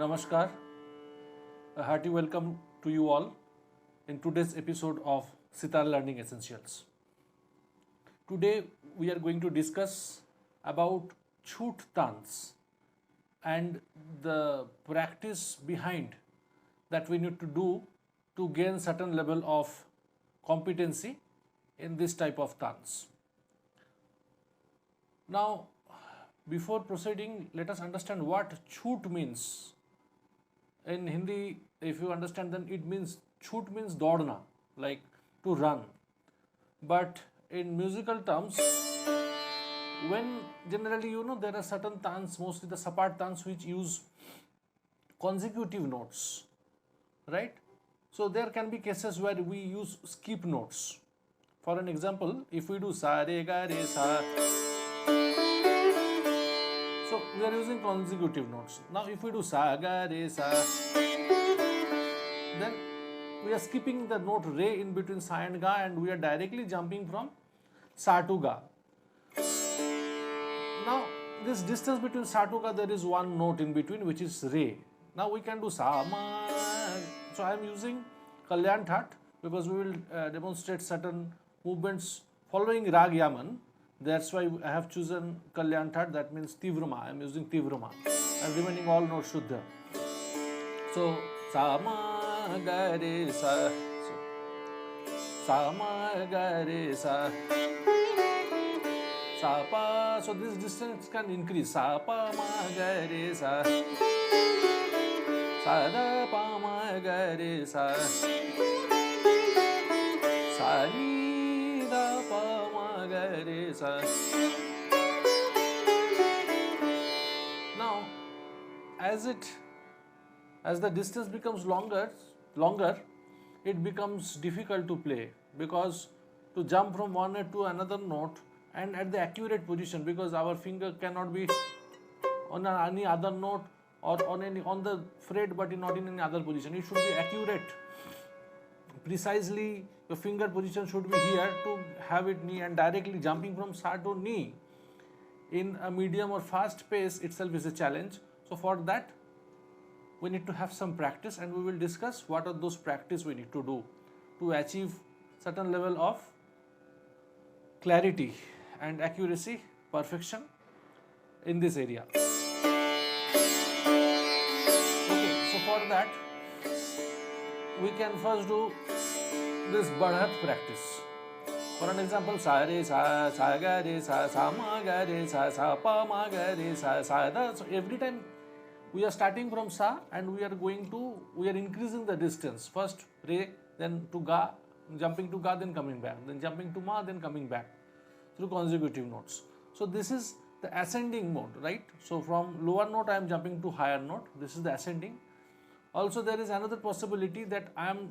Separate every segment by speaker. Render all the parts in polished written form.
Speaker 1: Namaskar, a hearty welcome to you all in today's episode of Sitar Learning Essentials. Today we are going to discuss about Chhut Taans and the practice behind that we need to do to gain certain level of competency in this type of Taans. Now, before proceeding, let us understand what Chhut means. In Hindi, if you understand, then it means Chhut means daudna, like to run. But in musical terms, when generally there are certain Taans, mostly the Sapat Taans, which use consecutive notes, right? So there can be cases where we use skip notes. For an example, if we do sa re ga re sa, so we are using consecutive notes. Now if we do sa ga re sa, then we are skipping the note re in between sa and ga, and we are directly jumping from sa to ga. Now this distance between sa to ga, there is one note in between which is re. Now we can do sa ma. So I am using Kalyan That because we will demonstrate certain movements following Rag Yaman. That's why I have chosen Kalyan That, that means Tivrama. I am using Tivrama and remaining all notes Shuddha. So, Sa Ma Ga Re Sa, Sa Ma Ga Re Sa, Sa Pa. So this distance can increase. Sa Pa Ma Ga Re Sa, Sa Da Pa Ma Ga Re Sa, Sa Ni Da Pa Ma Ga Re Sa. Now, as the distance becomes longer, it becomes difficult to play, because to jump from one note to another note and at the accurate position, because our finger cannot be on any other note or on the fret, but not in any other position. It should be accurate. Precisely, your finger position should be here to have it knee, and directly jumping from sa to knee in a medium or fast pace itself is a challenge. So for that, we need to have some practice, and we will discuss what are those practice we need to do to achieve certain level of clarity and accuracy, perfection in this area. Okay, so for that, we can first do this Badhat practice. For an example, sa re sa, sa ga re sa, sa ma ga re sa, sa pa ma ga re sa, sa da. So every time we are starting from sa and we are increasing the distance. First re, then to ga, jumping to ga, then coming back, then jumping to ma, then coming back through consecutive notes. So this is the ascending mode, right? So from lower note I am jumping to higher note. This is the ascending. Also there is another possibility that I am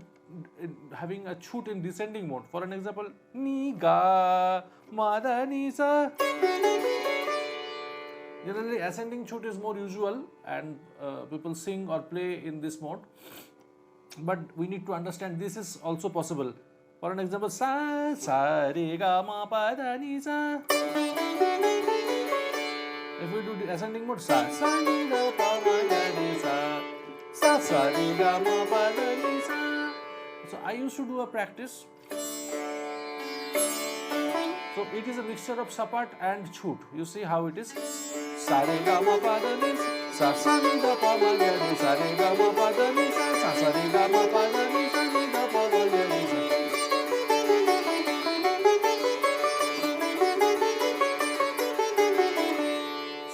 Speaker 1: having a Chhut in descending mode. For an example, ni ga ma da ni sa. Generally ascending Chhut is more usual, and people sing or play in this mode. But we need to understand this is also possible. For an example, sa sa re ga ma pa da ni sa. If we do the ascending mode, sa sa ni da pa ma ga re sa, sa sa re ga ma pa da ni sa. So I used to do a practice. So it is a mixture of Sapat and Chhut. You see how it is. Sa re ga ma pa da ni sa, sa ni da pa ma ga re sa, re ga ma pa da ni sa, sa re ga ma pa da ni sa, ni da pa ma ga re sa.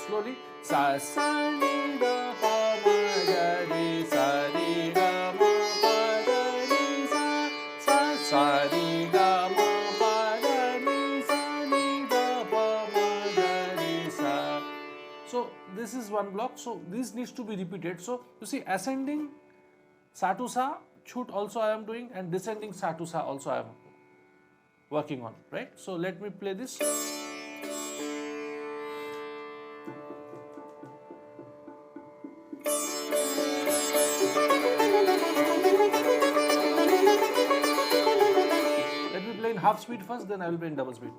Speaker 1: Slowly. Sa sa ni da pa ma ga re sa, re ga ma pa da ni sa, sa re ga ma pa da ni sa, ni da pa ma ga re sa. So this is one block. So this needs to be repeated. So you see, ascending sa to sa, Chhut also I am doing, and descending sa to sa also I am working on, right? So let me play this. Let me play in half speed first, then I will play in double speed.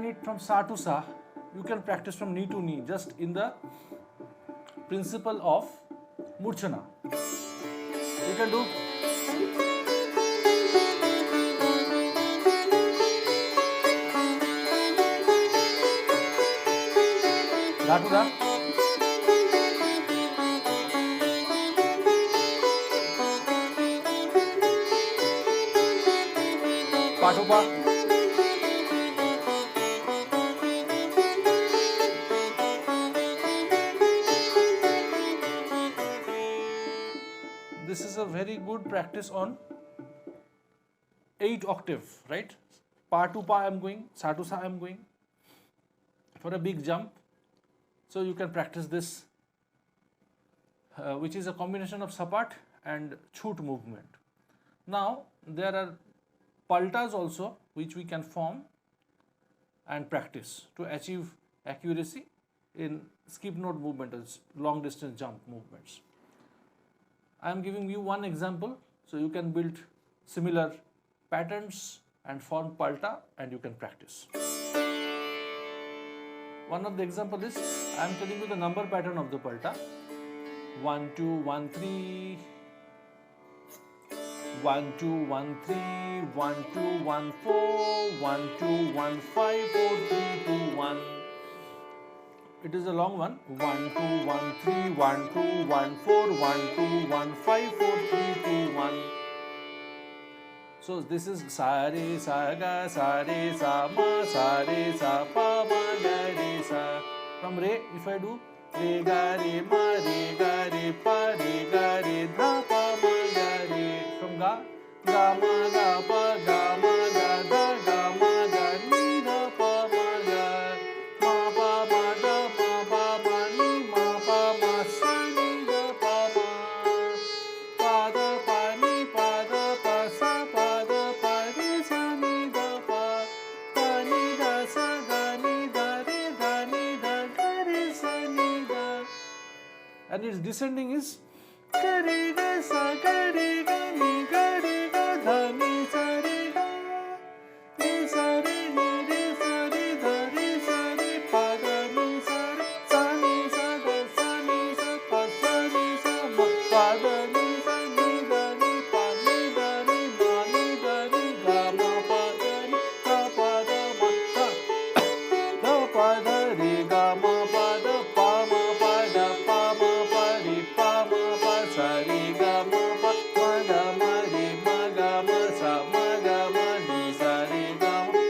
Speaker 1: it from sa to sa, you can practice from knee to knee, just in the principle of murchana. You can do da to da, pa to pa, this is a very good practice on 8 octave, right? Pa to pa I am going, sa to sa I am going for a big jump. So you can practice this, which is a combination of sapat and chhut movement. Now there are paltas also which we can form and practice to achieve accuracy in skip note movements, long distance jump movements. I am giving you one example, so you can build similar patterns and form palta and you can practice. One of the example is, I am telling you the number pattern of the palta. 1 2 1 3 1 2 1 3 1 2 1 4 1 2 1 5 4 3 2 1. It is a long one. 1 2 1 3 1 2 1 4 1 2 1 5 4 3 2 1. So this is sa re sa ga sa re sa ma sa re sa pa ma ga re sa. From re, if I do re ga re ma re ga re pa re ga re dha pa ma ga re. From ga, ga ma ga pa ga ma ga dha ga ma ga ni dha pa ma ga ma pa ma dha ma pa ma ni ma pa ma sa ni dha pa ma pa dha pa ni pa dha pa sa pa dha pa re sa ni dha pa pa ni dha sa ga ni dha re dha ni dha ga re sa ni dha. And its descending is ga re ga sa ga re ga ni ga re ga dha ni sa re ga re sa re ni re sa re dha re sa re pa dha ni sa ni sa ga sa ni sa pa sa ni sa ma pa dha ni sa ni dha ni pa ni dha ni ma ni dha ni ga ma pa dha ni ga pa dha ma dha pa dha re ga ma pa dha pa ma pa dha pa ma pa re pa ma pa sa re ga ma pa ma dha ma re ma ga ma sa ma ga ma ni sa re ga ma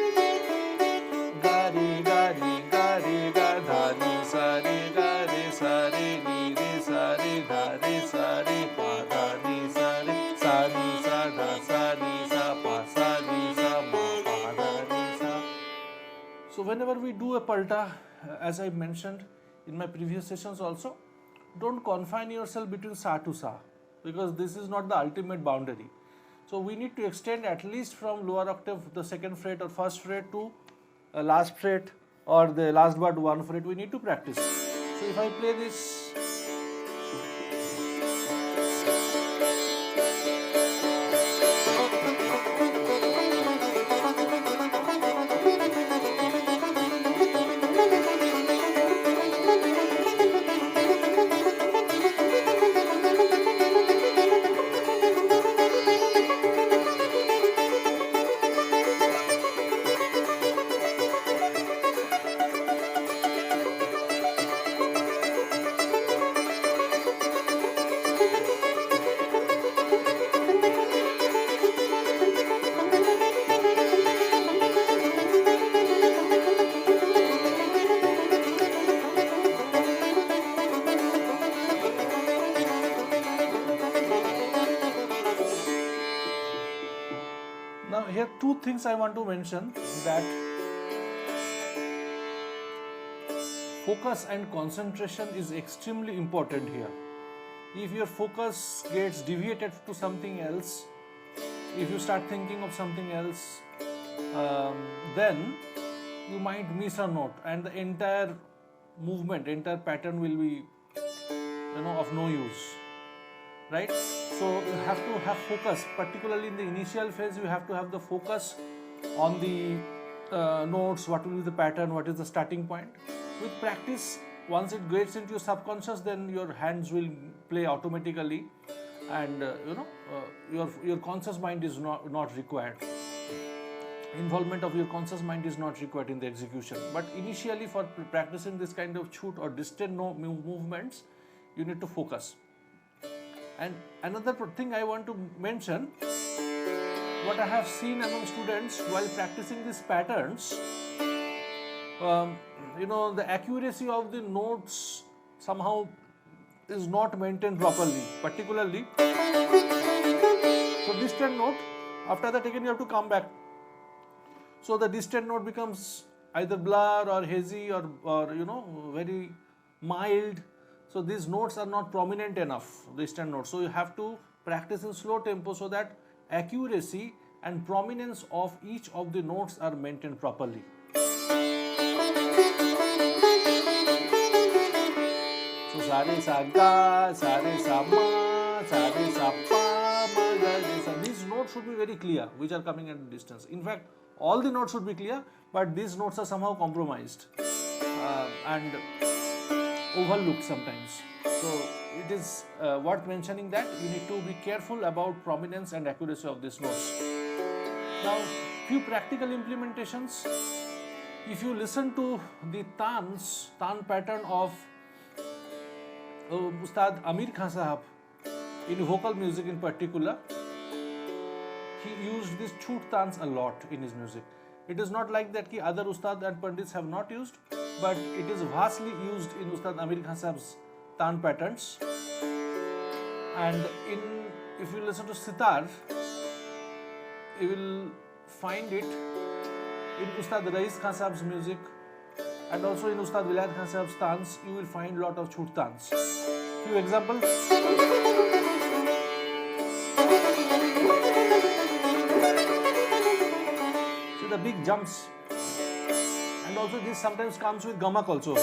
Speaker 1: ga re ga ni ga re ga dha ni sa re ga re sa re ni re sa re dha re sa re pa dha ni sa ni sa dha sa ni sa pa sa ni sa ma pa dha ni sa. So whenever we do a palta, as I mentioned in my previous sessions also, don't confine yourself between sa to sa, because this is not the ultimate boundary. So we need to extend at least from lower octave, the second fret or first fret, to last fret or the last but one fret. We need to practice. So if I play this, now here two things I want to mention, that focus and concentration is extremely important here. If your focus gets deviated to something else, if you start thinking of something else, then you might miss a note and the entire movement, entire pattern will be, of no use, right? So you have to have focus, particularly in the initial phase. You have to have the focus on the notes, what will be the pattern, what is the starting point. With practice, once it gets into your subconscious, then your hands will play automatically, and your conscious mind is not required. Involvement of your conscious mind is not required in the execution. But initially, for practicing this kind of chhut or distant movements, you need to focus. And another thing I want to mention, what I have seen among students while practicing these patterns, the accuracy of the notes somehow is not maintained properly, particularly. So distant note, after that again you have to come back. So the distant note becomes either blur or hazy or very mild. So these notes are not prominent enough, distant notes. So you have to practice in slow tempo so that accuracy and prominence of each of the notes are maintained properly. So sa re sa ga, sa re sa ma, sa re sa pa, ma ga re sa. These notes should be very clear, which are coming at a distance. In fact, all the notes should be clear, but these notes are somehow compromised and overlooked sometimes. So it is worth mentioning that you need to be careful about prominence and accuracy of these notes. Now, few practical implementations. If you listen to the Taans pattern of Ustad Amir Khan Sahab, in vocal music in particular, he used this Chhut Taans a lot in his music. It is not like that ki other Ustad and Pandits have not used, but it is vastly used in Ustad Amir Khan Sahab's Taan patterns. And if you listen to Sitar, you will find it in Ustad Rais Khan Sahab's music, and also in Ustad Vilayat Khan Sahab's Taans, you will find lot of Chhut Taans. Few examples. See the big jumps, and also this sometimes comes with gamak also.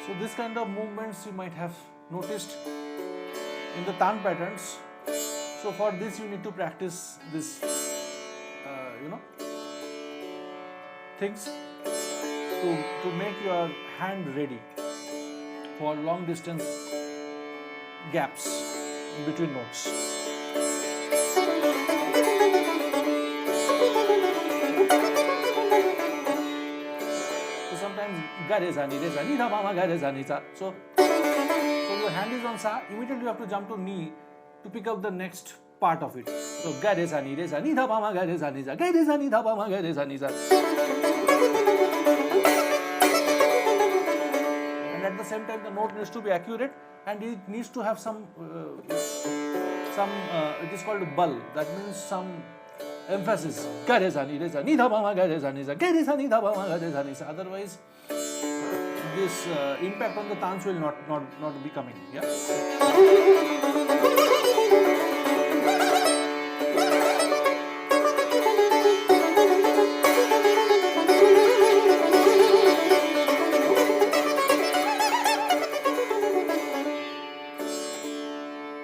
Speaker 1: So this kind of movements you might have noticed in the Taan patterns. So for this you need to practice this, things to make your hand ready for long distance gaps in between notes. So sometimes ga re sa ni dha pa ma ga re sa ni sa. So your hand is on sa, immediately you have to jump to ni to pick up the next part of it. So ga re sa ni dha pa ma ga re sa ni sa, ga re sa ni dha pa ma ga re sa ni sa. And at the same time the note needs to be accurate, and it needs to have some it is called bal, that means some emphasis. Ga re sa ni dha pa ma ga re sa ni sa, ga re sa ni dha pa ma ga re sa ni sa. Otherwise this impact on the Taans will not be coming. Yeah.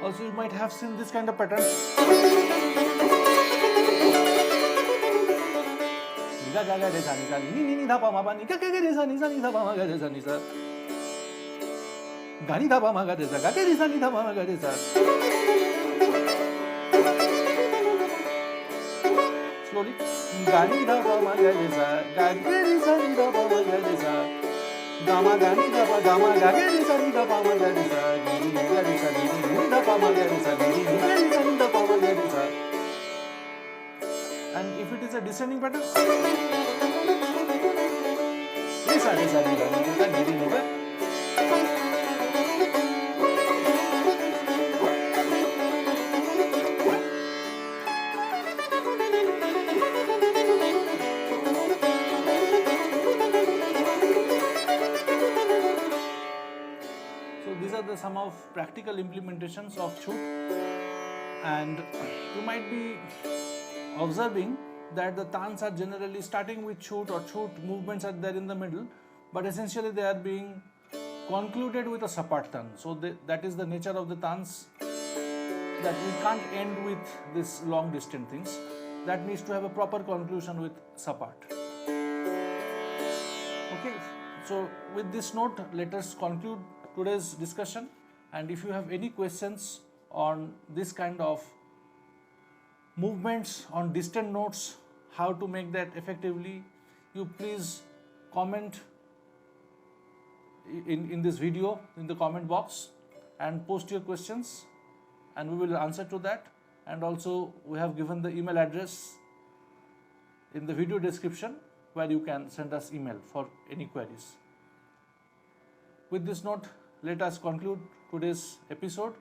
Speaker 1: Also, you might have seen this kind of pattern. Ga ga ga re sa ni sa ni dha pa ma pa ni ga ga ga re sa ni dha pa ma ga re sa ni sa. Ga ni dha pa ma ga re sa ga ga re sa ni dha pa ma ga re sa. Slowly. Ga ni dha pa ma ga re sa ga ga re sa ni dha pa ma ga re sa. Ga ma ga ni dha pa ga ma ga ga re sa ni dha pa ma ga re sa. Ni ga re sa ni dha pa ma ga re sa. Ni ga re sa ni dha pa ma ga re sa. And if it is a descending pattern, so these are the some of practical implementations of Chhut, and you might be observing that the Taans are generally starting with Chhut, or Chhut movements are there in the middle, but essentially they are being concluded with a Sapat Tan. So that is the nature of the Taans, that we can't end with this long distant things. That needs to have a proper conclusion with Sapat. Okay, so with this note, let us conclude today's discussion. And if you have any questions on this kind of movements on distant notes, how to make that effectively, you please comment in this video in the comment box and post your questions, and we will answer to that. And also we have given the email address in the video description where you can send us email for any queries. With this note, let us conclude today's episode.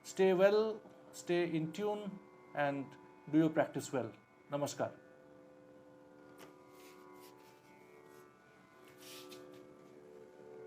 Speaker 1: Stay well, stay in tune, and do your practice well. Namaskar.